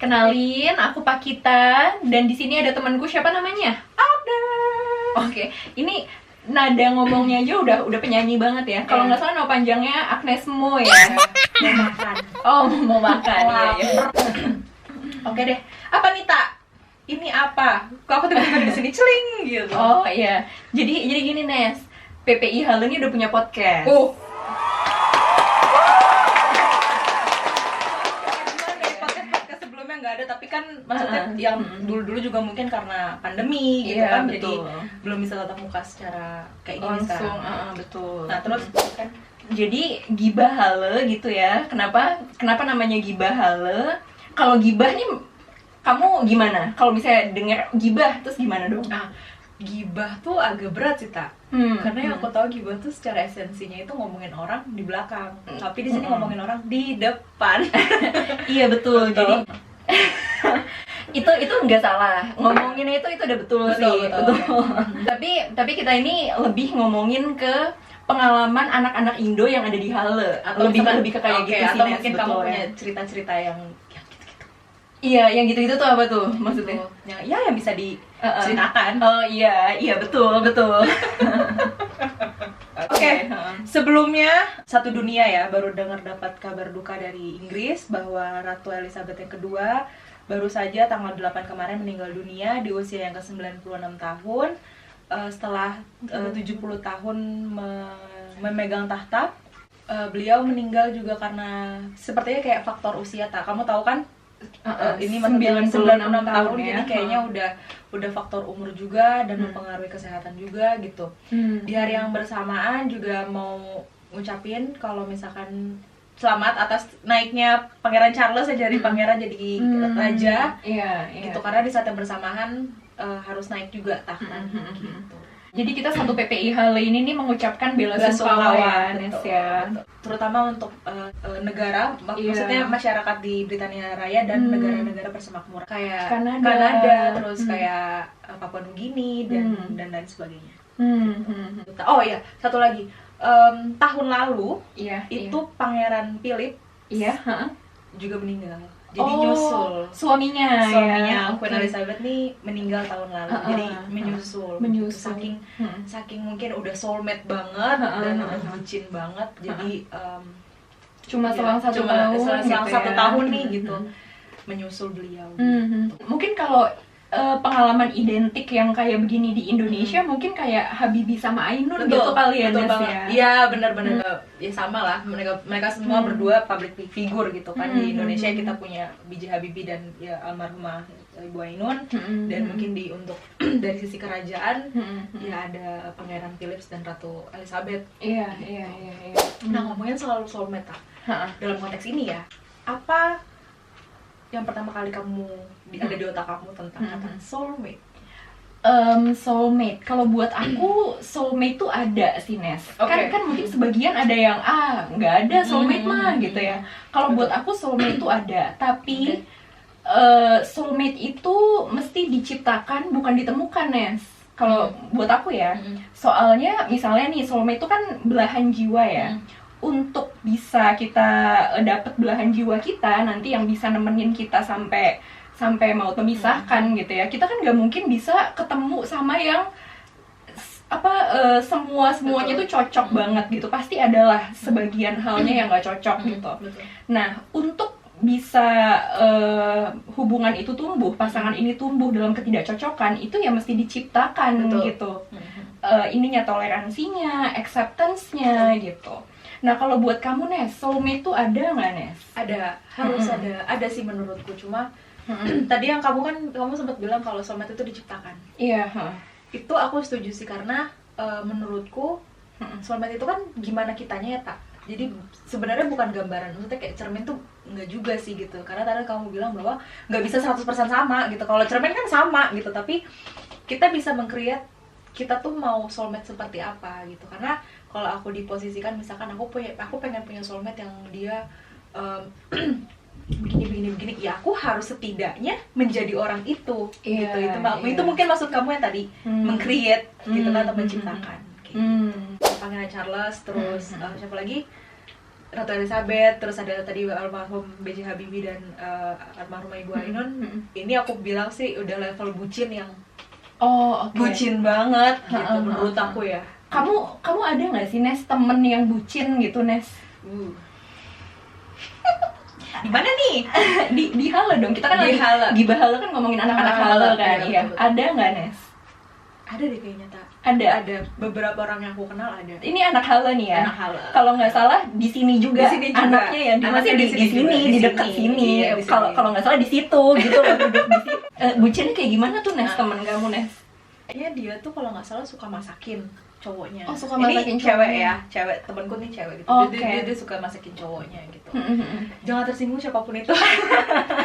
Kenalin, aku Pakita dan di sini ada temanku, siapa namanya? Ada. Oke, ini nada ngomongnya aja udah penyanyi banget ya. Kalau nggak salah nama panjangnya Agnes Mo ya. Mau makan. Oh, mau makan ya. Oke deh. Apa nih, Tak? Ini apa? Kok aku tiba-tiba di sini celing gitu. Oh iya. Jadi gini Nes. PPI Halo ini udah punya podcast. Podcast sebelumnya nggak ada, tapi kan maksudnya yang dulu-dulu juga mungkin karena pandemi gitu Iya, kan, betul. jadi belum bisa tatap muka secara kayak gini Langsung, sekarang. betul. Nah terus kan Jadi gibah hale gitu ya. Kenapa namanya gibah hale? Kalau gibah nih kamu gimana? Kalau misalnya denger gibah terus gimana dong? gibah tuh agak berat sih, Tak. Karena yang aku tahu gibah tuh secara esensinya itu ngomongin orang di belakang. Tapi di sini ngomongin orang di depan. Iya betul. Betul. Jadi itu nggak salah. Ngomonginnya itu udah betul sih. Betul. Tapi kita ini lebih ngomongin ke pengalaman anak-anak Indo yang ada di Hale. Lebih ke kayak Oke, gitu sih. atau Nes, mungkin betul kamu ya. punya cerita-cerita yang gitu-gitu. Iya, yang gitu-gitu tuh apa tuh maksudnya? Yang bisa diceritakan. Oh iya betul. Oke, sebelumnya satu dunia ya baru dapat kabar duka dari Inggris bahwa Ratu Elizabeth yang kedua baru saja tanggal 8 kemarin meninggal dunia di usia yang ke-96 tahun setelah 70 tahun memegang tahta. Beliau meninggal juga karena sepertinya kayak faktor usia, Tak. Kamu tahu kan? Ini maksudnya 96 tahun ya. jadi kayaknya udah faktor umur juga dan mempengaruhi kesehatan juga gitu. Di hari yang bersamaan juga mau ngucapin kalau misalkan selamat atas naiknya Pangeran Charles ya dari pangeran jadi raja. Iya. Gitu, karena di saat yang bersamaan harus naik juga tahta gitu. Jadi kita satu PPI Hale ini nih mengucapkan bela sungkawa ya, Nes ya. Terutama untuk negara, maksudnya masyarakat di Britania Raya dan negara-negara persemakmuran kayak Kanada, terus kayak Papua Nugini dan lain sebagainya. Oh iya, satu lagi. Tahun lalu itu Pangeran Philip juga meninggal. Jadi nyusul suaminya Queen Elizabeth nih meninggal tahun lalu. Jadi menyusul. Saking mungkin udah soulmate banget dan bucin banget. Jadi cuma selang satu tahun nih gitu menyusul beliau. Mungkin kalau pengalaman identik yang kayak begini di Indonesia mungkin kayak Habibie sama Ainun gitu kali ya, Nes ya. Iya, benar-benar ya sama lah. Mereka semua berdua public figure gitu kan. Di Indonesia kita punya B.J. Habibie dan ya almarhumah Ibu Ainun, dan mungkin untuk dari sisi kerajaan ya ada Pangeran Philip dan Ratu Elizabeth. Iya. Nah, ngomongin soal soulmate, dalam konteks ini ya, apa yang pertama kali kamu ada di otak kamu tentang kata soulmate? Soulmate. Kalau buat aku soulmate tuh ada sih, Nes. Kan mungkin sebagian ada yang nggak ada soulmate mah gitu ya. Kalau buat aku soulmate tuh ada, tapi soulmate itu mesti diciptakan bukan ditemukan, Nes. Kalau buat aku ya. Soalnya misalnya nih soulmate itu kan belahan jiwa ya. Untuk bisa kita dapat belahan jiwa kita nanti yang bisa nemenin kita sampai mau memisahkan gitu ya, kita kan nggak mungkin bisa ketemu sama yang semuanya tuh cocok banget gitu, pasti adalah sebagian halnya yang nggak cocok gitu. Nah, untuk bisa hubungan itu tumbuh, pasangan ini tumbuh dalam ketidakcocokan, itu ya mesti diciptakan gitu. Ininya, toleransinya, acceptance-nya gitu. Nah, kalau buat kamu, Nes, soulmate tuh ada nggak, Nes? Ada, harus ada sih menurutku. Cuma tadi yang kamu sempat bilang kalau soulmate itu diciptakan. Iya. Itu aku setuju sih, karena menurutku soulmate itu kan gimana kitanya ya, Tak. Jadi sebenarnya bukan gambaran, maksudnya kayak cermin tuh nggak juga sih gitu. Karena tadi kamu bilang bahwa nggak bisa 100% sama gitu. Kalau cermin kan sama gitu, tapi kita bisa meng-create kita tuh mau soulmate seperti apa gitu. Karena kalau aku diposisikan, misalkan aku pengen punya soulmate yang dia begini, ya aku harus setidaknya menjadi orang itu gitu. Itu mungkin maksud kamu yang tadi meng-create gitu kan, atau menciptakan gitu. Pangeran Charles, terus siapa lagi? Ratu Elizabeth, terus ada tadi almarhum B.J. Habibie dan almarhum Ibu Ainun. Ini aku bilang sih udah level bucin yang bucin banget gitu menurut aku ya. Kamu ada nggak sih Nes temen yang bucin gitu Nes? Di mana nih? di Halo dong, kita kan di lagi Gibah Halo kan ngomongin anak-anak Halo kan. Iya, ada nggak Nes? Ada deh kayaknya tak. Ada beberapa orang yang aku kenal ada. Ini anak Halo nih ya. Anak Halo. Kalau nggak salah di sini juga. Di sini juga. Anaknya ya, masih di sini, di dekat sini. Kalau nggak salah di situ gitu loh, duduk di situ. Bucinnya kayak gimana tuh Nes, temen kamu Nes? Kayaknya dia tuh kalau nggak salah suka masakin cowoknya. Oh, suka masakin ini cewek ya, cewek temenku nih cewek gitu. Dia suka masakin cowoknya gitu. Jangan tersinggung siapapun itu.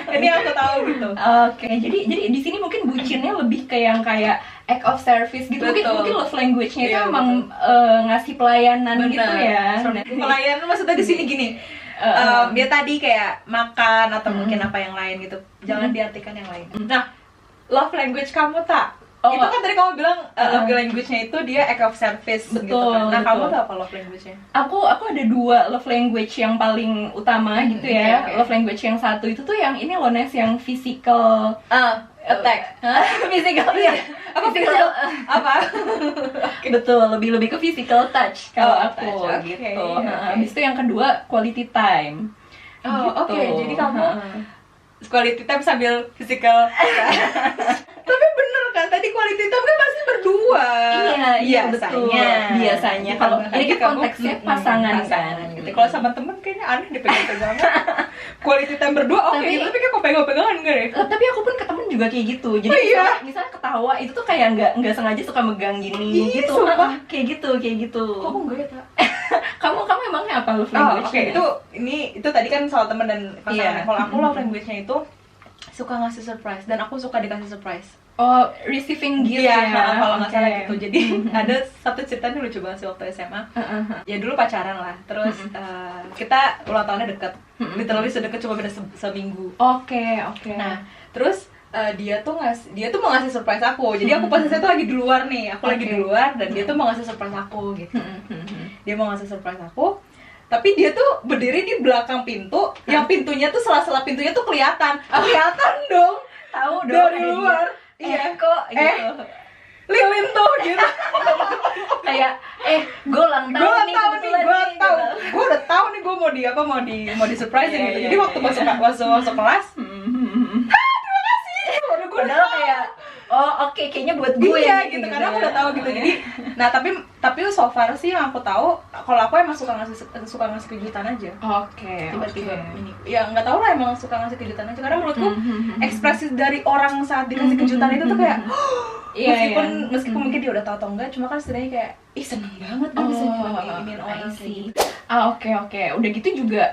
Ini aku tahu gitu. Oke, jadi di sini mungkin bucinnya lebih ke yang kayak act of service gitu. Mungkin love language-nya itu emang ngasih pelayanan. Bener. Gitu ya. Pelayanan maksudnya di sini gini. Ya tadi kayak makan atau mungkin apa yang lain gitu. Jangan diartikan yang lain. Nah, love language kamu tak? Itu kan tadi kamu bilang love language-nya itu dia act of service. Betul, gitu kan. Nah, betul. kamu tuh apa love language-nya? Aku ada 2 love language yang paling utama gitu ya. Okay. Love language yang satu itu tuh yang ini loh Nes, yang physical attack. Physical ya. Apa physical? Apa? Betul, lebih ke physical touch kalau aku touch. gitu. Okay. Habis itu yang kedua quality time. Oke. Jadi kamu quality time sambil physical. Tapi bener kan, tadi quality time kan pasti berdua. Iya biasanya. Kalau ini kan konteksnya pasangan kan. Gitu. Kalau sama temen kayaknya aneh dipegang-pegangan. Quality time berdua tapi kayak kok pegang-pegangan enggak deh. Tapi aku pun ke temen juga kayak gitu. Jadi misalnya ketawa itu tuh kayak nggak sengaja suka megang gini gitu. Kayak gitu. Kok enggak ya, Tak? kamu emangnya apa love language? Itu tadi kan soal temen dan pasangan. Kalau aku love language-nya itu suka ngasih surprise dan aku suka dikasih surprise. Receiving gift kalau nggak salah gitu. Jadi ada satu cerita nih lucu banget sih waktu SMA. Ya dulu pacaran lah. Terus kita ulang tahunnya deket. Literally sedekat cuma beda seminggu. Oke. Nah, terus dia tuh mau ngasih surprise aku. Jadi aku posisinya tuh lagi di luar nih. Aku lagi di luar dan dia tuh mau ngasih surprise aku gitu. Dia mau ngasih surprise aku. Tapi dia tuh berdiri di belakang pintu, yang pintunya tuh sela-sela pintunya tuh kelihatan dong. Tahu dong dari luar. Iya kok gitu. Lilin tuh gitu. Kayak gue ulang tahun nih. Gue udah tahu nih gue mau di surprise gitu. Jadi waktu masuk kelas, terima kasih. Padahal kayak kayaknya buat gue gitu karena aku udah tahu gitu. Jadi nah tapi so far sih yang aku tahu kalau aku emang suka ngasih kejutan aja. Tiba-tiba ini ya nggak tahu lah, emang suka ngasih kejutan aja karena menurutku ekspresi dari orang saat dikasih kejutan itu tuh kayak meskipun mungkin dia udah tahu atau enggak, cuma kan setidaknya kayak seneng banget gue bisa ngirimin orang sih. Oke. Udah gitu juga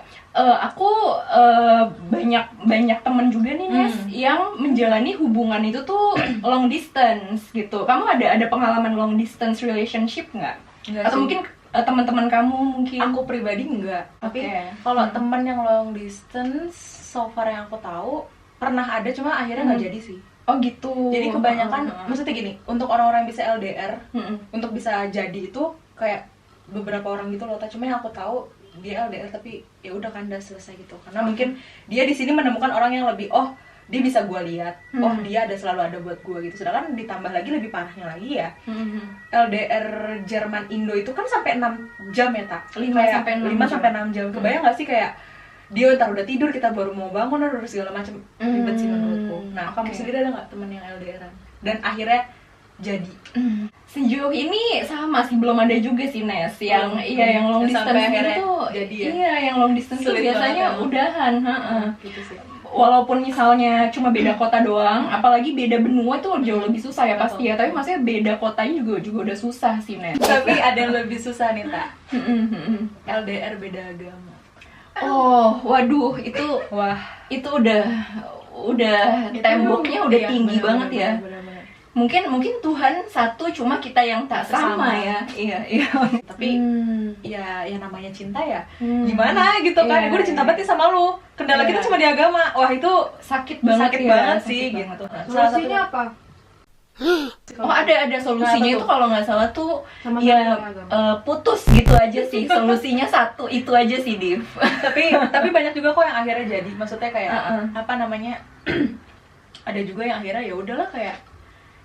aku banyak temen juga nih Nes yang menjalani hubungan itu tuh long distance gitu. Kamu ada pengalaman long distance relationship nggak? Atau sih. Mungkin teman-teman kamu mungkin? Aku pribadi enggak. Tapi kalau temen yang long distance, so far yang aku tahu pernah ada, cuma akhirnya nggak jadi sih. Oh gitu. Jadi kebanyakan, maksudnya gini, untuk orang-orang yang bisa LDR, untuk bisa jadi itu kayak beberapa orang gitu loh. Cuma yang aku tahu dia LDR tapi ya udah kan udah selesai gitu. Karena mungkin dia di sini menemukan orang yang lebih dia bisa gue lihat, dia selalu ada buat gue gitu. Sedangkan ditambah lagi lebih parahnya lagi ya, LDR Jerman Indo itu kan sampai 6 jam ya Tak? 5 sampai 6 jam. Kebayang gak sih kayak dia ntar udah tidur, kita baru mau bangun, harus segala macam, ribet sih menurutku. Nah, kamu sendiri ada nggak temen yang LDRan? Dan akhirnya jadi? Sejauh ini sama sih, belum ada juga sih Nes yang yang long distance itu jadi ya? Iya, yang long distance itu biasanya udahan. Gitu sih. Walaupun misalnya cuma beda kota doang, apalagi beda benua itu jauh lebih susah ya pasti ya. Tapi maksudnya beda kotanya juga udah susah sih Nes. Tapi ada yang lebih susah nih Tak. LDR beda agama. Waduh, itu udah temboknya udah tinggi banget ya. Mungkin Tuhan satu, cuma kita yang tak sama ya. Iya. Tapi ya namanya cinta ya. Gimana gitu kan? Gue udah cinta banget sama lu. Kendala kita cuma di agama. Wah, itu sakit banget sih gitu. Solusinya apa? Oh, ada solusinya Nah, itu kalau nggak salah tuh Sama ya agama. putus gitu aja sih. Solusinya satu itu aja sih, Div. tapi banyak juga kok yang akhirnya jadi, maksudnya kayak apa namanya, ada juga yang akhirnya ya udahlah kayak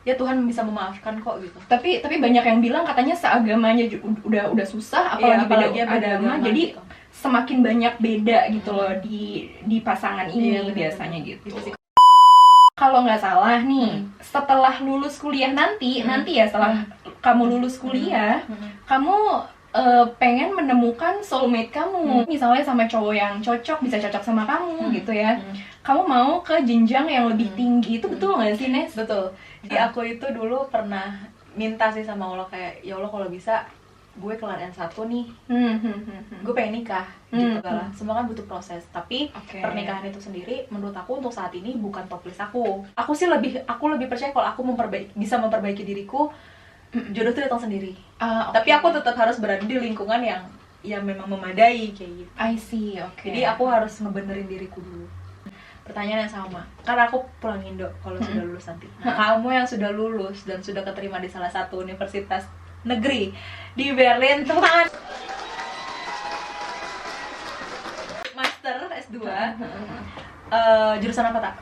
ya Tuhan bisa memaafkan kok gitu. Tapi banyak yang bilang katanya seagamanya udah susah, apalagi beda agama. Jadi gitu, semakin banyak beda gitu loh di pasangan ini biasanya gitu. Kalau nggak salah nih, setelah lulus kuliah nanti ya setelah kamu lulus kuliah, kamu pengen menemukan soulmate kamu. Misalnya sama cowok yang bisa cocok sama kamu gitu ya. Kamu mau ke jenjang yang lebih tinggi, itu betul nggak sih, Nes? Betul. Jadi aku itu dulu pernah minta sih sama Allah kayak, ya Allah kalau bisa gue kelar N1 nih, gue pengen nikah gitu lah. Semua kan butuh proses, tapi pernikahan itu sendiri menurut aku untuk saat ini bukan top list aku. Aku lebih percaya kalau aku bisa memperbaiki diriku, jodoh itu datang sendiri. Tapi aku tetap harus berada di lingkungan yang memang memadai kayak gitu. I see, Jadi aku harus ngebenerin diriku dulu. Pertanyaan yang sama, karena aku pulang Indo kalau sudah lulus nanti. Nah, kamu yang sudah lulus dan sudah keterima di salah satu universitas negeri di Berlin, tepuk tangan. Master S2, jurusan apa tak?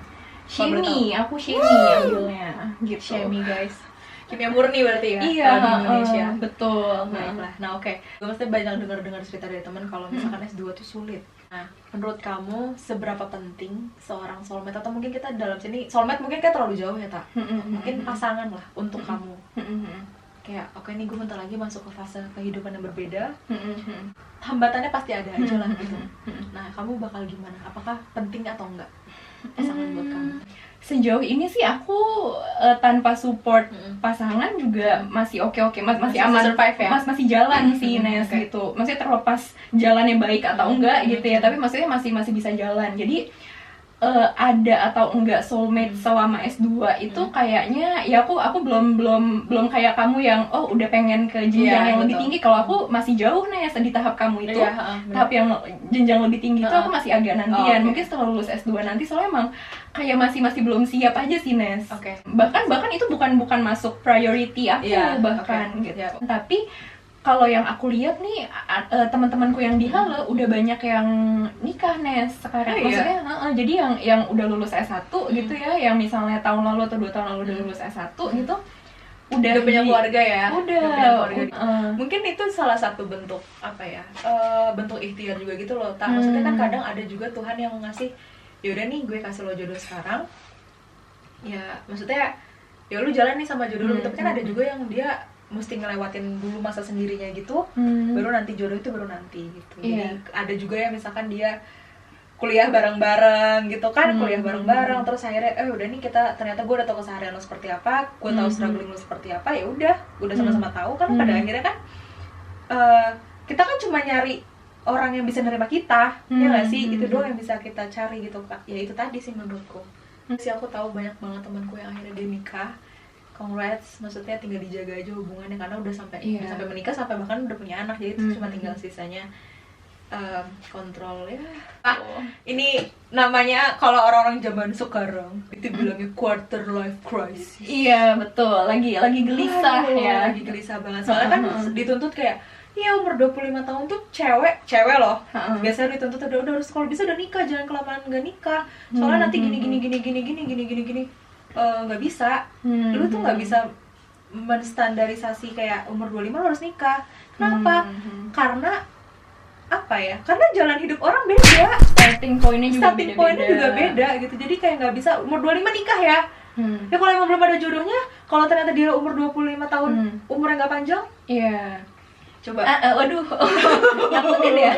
Shimi, aku Shimi ambilnya gitu. Shimi guys, kimia murni berarti ya? Iya, di Indonesia. Betul. Baiklah, nah oke. Gue mesti banyak dengar cerita dari teman kalau misalkan S2 tuh sulit. Nah, menurut kamu seberapa penting seorang soulmate, atau mungkin kita dalam sini soulmate mungkin kayak terlalu jauh ya tak? Mungkin pasangan lah untuk kamu. Kayak oke nih gue bentar lagi masuk ke fase kehidupan yang berbeda. Hambatannya pasti ada aja lah gitu. Nah, kamu bakal gimana? Apakah penting atau enggak pasangan buat kamu? Sejauh ini sih aku tanpa support pasangan juga masih oke, masih aman, survive ya? masih jalan sih, Nes gitu. Maksudnya terlepas jalannya baik atau enggak gitu ya, tapi maksudnya masih bisa jalan. Jadi ada atau enggak soulmate selama S2 itu kayaknya ya aku belum kayak kamu yang udah pengen ke jenjang yang lebih tinggi. Kalau aku masih jauh nih di tahap kamu itu. Tahap yang jenjang lebih tinggi itu aku masih agak nantian. Mungkin setelah lulus S2 nanti, soalnya emang kayak masih belum siap aja sih, Nes. Bahkan itu bukan masuk priority aku bahkan gitu. Tapi kalau yang aku lihat nih, teman-temanku yang di Halle udah banyak yang nikah, Nes, sekarang. Maksudnya, jadi yang udah lulus S1 gitu ya, yang misalnya tahun lalu atau 2 tahun lalu udah lulus S1 gitu, udah punya keluarga ya? Udah punya keluarga. Mungkin itu salah satu bentuk, apa ya, bentuk ikhtiar juga gitu loh. Maksudnya kan kadang ada juga Tuhan yang ngasih, yaudah nih gue kasih lo jodoh sekarang. Ya, maksudnya, ya lu jalan nih sama jodoh lu. Tapi kan ada juga yang dia mesti ngelewatin dulu masa sendirinya gitu, baru nanti jodoh itu baru nanti gitu. Jadi ada juga yang misalkan dia kuliah bareng-bareng gitu kan, kuliah bareng-bareng, terus akhirnya udah nih ternyata gue udah tahu keseharian lo seperti apa, gue tahu struggling lo seperti apa, ya udah sama-sama tahu kan. Pada akhirnya kan kita kan cuma nyari orang yang bisa nerima kita, ya nggak sih? Itu doang yang bisa kita cari gitu kak. Ya itu tadi sih menurutku. Sih aku tahu banyak banget temanku yang akhirnya dia nikah. Congrats, maksudnya tinggal dijaga aja hubungannya karena udah sampai menikah, sampai bahkan udah punya anak, jadi itu cuma tinggal sisanya kontrol ya. Ini namanya kalau orang-orang zaman sekarang itu bilangnya quarter life crisis. Iya betul, lagi gelisah. Lagi gelisah banget. Soalnya kan dituntut kayak, iya umur 25 tahun tuh cewek loh. Biasanya dituntut udah harus kalau bisa udah nikah, jangan kelamaan nggak nikah. Soalnya nanti gini nggak bisa. Lu tuh nggak bisa menstandarisasi kayak umur 25 lu harus nikah. Kenapa? Karena apa ya? Karena jalan hidup orang beda. Starting point-nya juga beda gitu. Jadi kayak nggak bisa umur 25 nikah ya. Ya kalau emang belum ada jodohnya, kalau ternyata dia umur 25 tahun umurnya nggak panjang, coba. Waduh, nyakutin ya.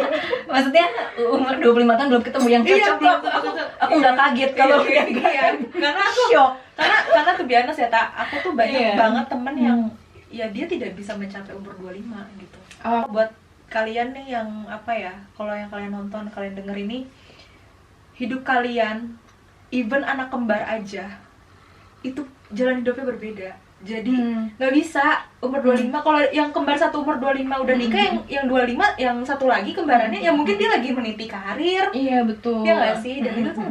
Maksudnya umur 25 tahun belum ketemu yang cocok. Aku nggak kaget kalau karena aku shock. Karena tuh biasa ya tak, aku tuh banyak banget temen yang ya dia tidak bisa mencapai umur 25 gitu. Buat kalian nih yang apa ya, kalau yang kalian nonton, kalian denger ini, hidup kalian, even anak kembar aja, itu jalan hidupnya berbeda. Jadi nggak bisa umur 25, kalau yang kembar satu umur 25 udah nikah, yang 25, yang satu lagi kembarannya, ya mungkin dia lagi meniti karir. Iya betul. Ya nggak sih, dan itu tuh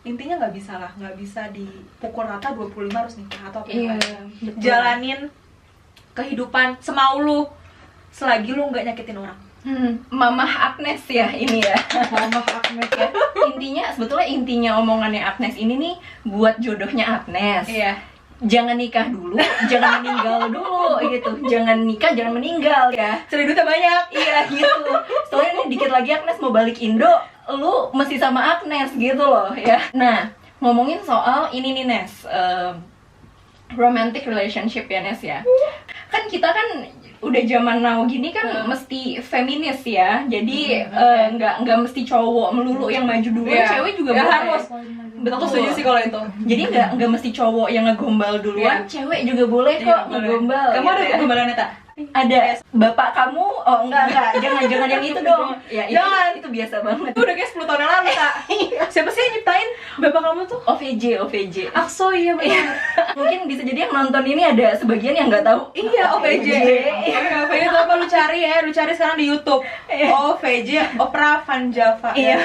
intinya nggak bisa dipukul rata 25 harus nikah atau apa Iya, namanya. Jalanin kehidupan semau lu selagi lu nggak nyakitin orang. Mamah Agnes ya ini ya. Mama Agnes ya. Sebetulnya intinya omongannya Agnes ini nih buat jodohnya Agnes. Iya. Jangan nikah dulu, jangan meninggal dulu gitu. Jangan nikah, jangan meninggal ya. Cari duitnya banyak. Iya gitu. Soalnya nih dikit lagi Agnes mau balik Indo, lu mesti sama Agnes gitu loh ya. Nah, ngomongin soal ini nih Nes, romantic relationship ya Nes ya. Kan kita kan udah zaman now gini kan mesti feminis ya. Jadi nggak mesti cowok melulu yang maju dulu, cewek juga boleh. Harus. Betul, aku setuju sih kalau itu. Jadi nggak mesti cowok yang ngegombal duluan, cewek juga boleh kok ngegombal. Kamu gitu ada ya. gombalannya tak? Ada bapak kamu, oh enggak, jangan yang itu dong. Ya itu biasa banget. Itu udah kayak 10 tahun yang lalu tak? Siapa sih yang nyiptain bapak kamu tuh? OVJ. Akso iya benar. Mungkin bisa jadi yang nonton ini ada sebagian yang nggak tahu. Iya OVJ. OVJ itu apa, lu cari sekarang di YouTube. OVJ, Opera Van Java. Iya.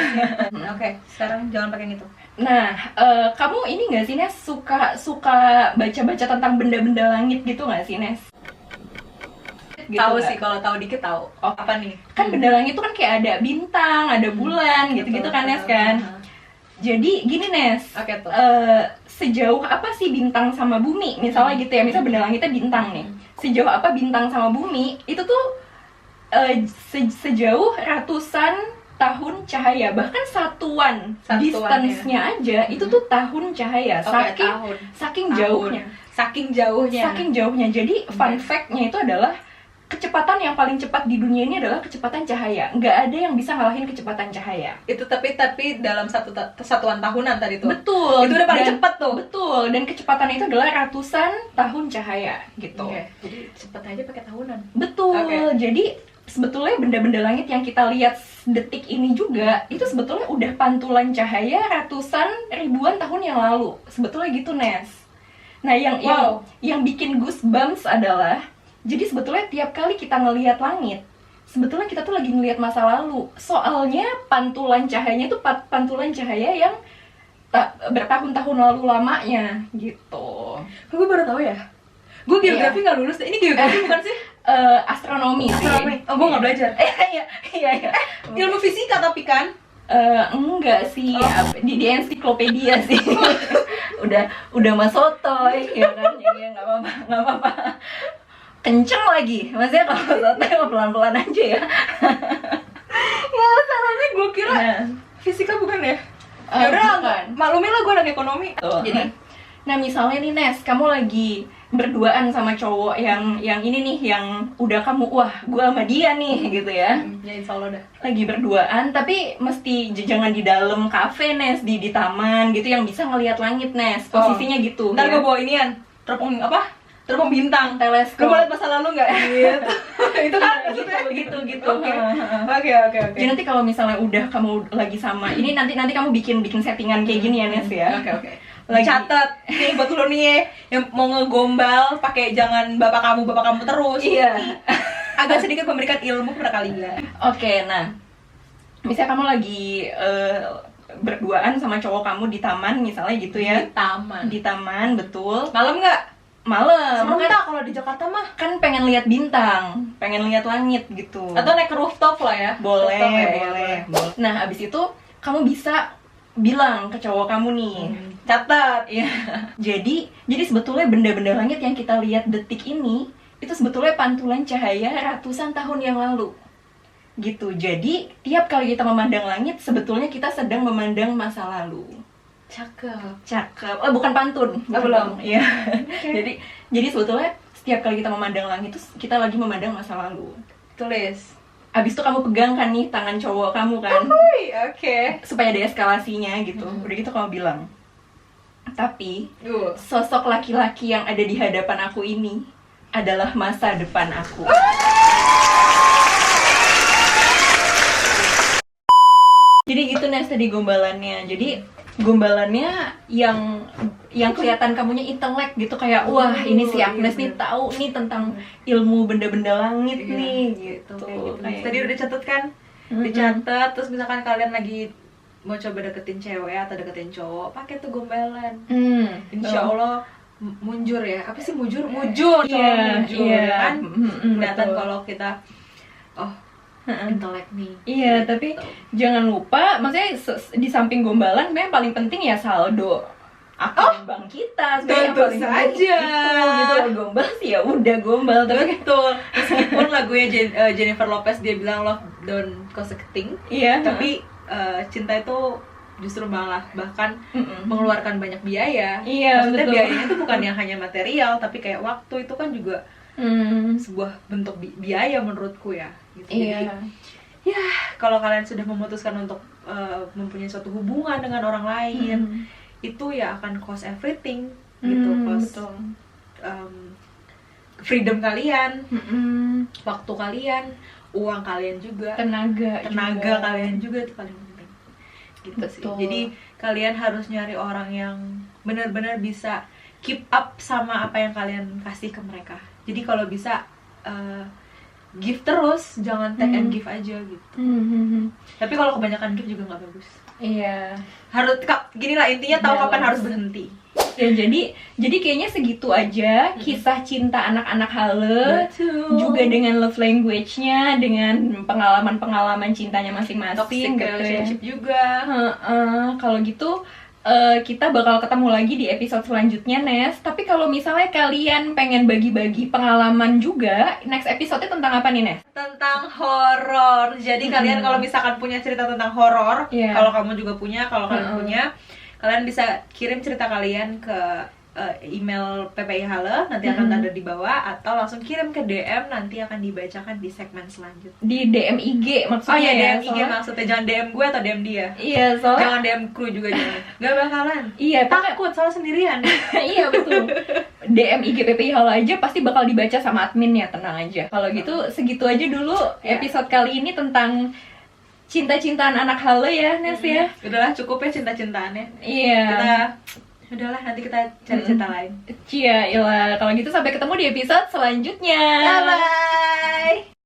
Oke, sekarang jangan pakai yang itu. Nah, kamu ini nggak sih Nes suka baca-baca tentang benda-benda langit gitu nggak sih Nes? Gitu Tahu nggak? sih, kalau tahu dikit tahu. Oh, apa nih? Kan benda langit itu kan kayak ada bintang, ada bulan, gitu-gitu kan Nes kan. Jadi gini Nes, Oke tuh. Sejauh apa sih bintang sama bumi? Misalnya gitu ya, misal benda langitnya bintang nih. Sejauh apa bintang sama bumi itu tuh sejauh ratusan tahun cahaya, bahkan satuan distance-nya aja itu tuh tahun cahaya. Saking jauhnya. Jadi fun fact-nya itu adalah kecepatan yang paling cepat di dunia ini adalah kecepatan cahaya. Nggak ada yang bisa ngalahin kecepatan cahaya. Itu tapi dalam satuan tahunan tadi tuh. Betul. Itu udah paling cepat tuh. Betul. Dan kecepatan itu adalah ratusan tahun cahaya gitu. Jadi cepet aja pakai tahunan. Betul. Jadi sebetulnya benda-benda langit yang kita lihat detik ini juga itu sebetulnya udah pantulan cahaya ratusan ribuan tahun yang lalu. Sebetulnya gitu Nes. Nah, yang bikin goosebumps adalah jadi sebetulnya tiap kali kita ngelihat langit, sebetulnya kita tuh lagi ngelihat masa lalu. Soalnya pantulan cahayanya itu pantulan cahaya yang bertahun-tahun lalu lamanya gitu. Gue baru tahu ya. Gue geografi nggak lulus. Ini geografi bukan sih? Astronomi sih. Oh, gue nggak belajar. Iya. Ilmu fisika tapi kan? Enggak sih. Di ensiklopedia sih. udah masotoy ya kan. Ya nggak apa-apa. Kenceng lagi, maksudnya kalau sotoy pelan-pelan aja ya. Ya salahnya gue kira fisika bukan ya? Ya udah, maklumin lah gue anak ekonomi. Jadi, nah misalnya nih Nes, kamu lagi berduaan sama cowok yang ini nih, yang udah kamu wah gue sama dia nih gitu ya. Ya insya Allah dah. Lagi berduaan, tapi mesti jangan di dalam kafe Nes, di taman gitu yang bisa ngelihat langit Nes. Posisinya gitu. Ntar gue bawa inian, teropong bintang, teleskop. Lu mau lihat masa lalu nggak? Gitu. Itu kan gitu. Oke. Jadi nanti kalau misalnya udah kamu lagi sama ini nanti kamu bikin settingan kayak gini ya Nes ya. Oke. Catat nih buat lu nih yang mau ngegombal, pakai jangan bapak kamu terus. Iya. Agak sedikit memberikan ilmu kepada kalian. Oke, nah misalnya kamu lagi berduaan sama cowok kamu di taman misalnya gitu ya. Di taman, betul. Malam nggak? Malam. Serem kan, tak kalau di Jakarta mah? Kan pengen lihat bintang, pengen lihat langit gitu. Atau naik ke rooftop lah ya? Boleh. Nah, abis itu kamu bisa bilang ke cowok kamu nih. Catat. Ya. Jadi sebetulnya benda-benda langit yang kita lihat detik ini itu sebetulnya pantulan cahaya ratusan tahun yang lalu. Gitu. Jadi tiap kali kita memandang langit sebetulnya kita sedang memandang masa lalu. Cakep. Oh, bukan pantun. Belum. Iya. Jadi sebetulnya setiap kali kita memandang langit itu kita lagi memandang masa lalu. Tulis. Abis itu kamu pegang kan nih tangan cowok kamu kan. Oke. Supaya ada eskalasinya gitu. Udah gitu kamu bilang. Tapi sosok laki-laki yang ada di hadapan aku ini adalah masa depan aku. Jadi gitu Nes tadi gombalannya. Jadi gombalannya yang kelihatan kamunya intelek gitu, kayak wah ini si Agnes nih tahu nih tentang ilmu benda-benda langit nih gitu. Kayak tadi udah dicatat kan? Dicatat, terus misalkan kalian lagi mau coba deketin cewek atau deketin cowok, pakai tuh gombalan. Insya betul. Allah munjur ya. Apa sih mujur? Mujur, Iya, munjur iya. kan. Kelihatan Betul. kalau kita intelek nih. Iya, Gitu. tapi jangan lupa, maksudnya di samping gombalan, sebenarnya yang paling penting ya saldo akun bank kita. Sebenarnya yang tentu paling penting saja. itu, gitu. Gombal sih ya udah gombal, tapi Betul. Meskipun lagunya Jennifer Lopez dia bilang love don't cost a thing, iya. tapi cinta itu justru malah bahkan mengeluarkan banyak biaya. Iya, Maksudnya betul. biayanya itu bukan yang hanya material, tapi kayak waktu itu kan juga sebuah bentuk biaya menurutku ya. Gitu. Iya. Jadi, ya kalau kalian sudah memutuskan untuk mempunyai suatu hubungan dengan orang lain, itu ya akan cost everything gitu, cost Betul. freedom kalian, waktu kalian, uang kalian juga, Tenaga juga. kalian juga, itu paling penting gitu sih. Betul. Jadi kalian harus nyari orang yang benar-benar bisa keep up sama apa yang kalian kasih ke mereka. Jadi kalau bisa give terus, jangan take and give aja gitu. Tapi kalau kebanyakan give juga nggak bagus. Iya. Harus gini lah, intinya tahu kapan Balance. harus berhenti. Ya, jadi kayaknya segitu aja kisah cinta anak-anak Hale. Betul. Juga dengan love language-nya, dengan pengalaman-pengalaman cintanya masing-masing Toxic gitu ya. relationship juga. Kalau gitu kita bakal ketemu lagi di episode selanjutnya, Nes. Tapi kalau misalnya kalian pengen bagi-bagi pengalaman juga, next episode-nya tentang apa nih, Nes? Tentang horor. Jadi kalian kalau misalkan punya cerita tentang horor, Iya. kalau kamu juga punya, kalau kalian punya, kalian bisa kirim cerita kalian ke email PPI Hale, nanti akan ada di bawah, atau langsung kirim ke DM, nanti akan dibacakan di segmen selanjutnya. Di DM IG maksudnya. Oh iya, ya, DM IG maksudnya, jangan DM gue atau DM dia. Iya, soalnya Jangan DM kru juga, jangan. Gak bakalan. iya, Takut, soalnya sendirian. iya betul. DM IG PPI Halo aja pasti bakal dibaca sama admin ya, tenang aja. Kalau gitu segitu aja dulu episode kali ini tentang cinta-cintaan anak Halo ya, Nes ya. Udahlah, cukup ya cinta-cintaannya. Iya. Udahlah, nanti kita cari cerita lain. Cia, ilah. Kalau gitu sampai ketemu di episode selanjutnya. Bye-bye.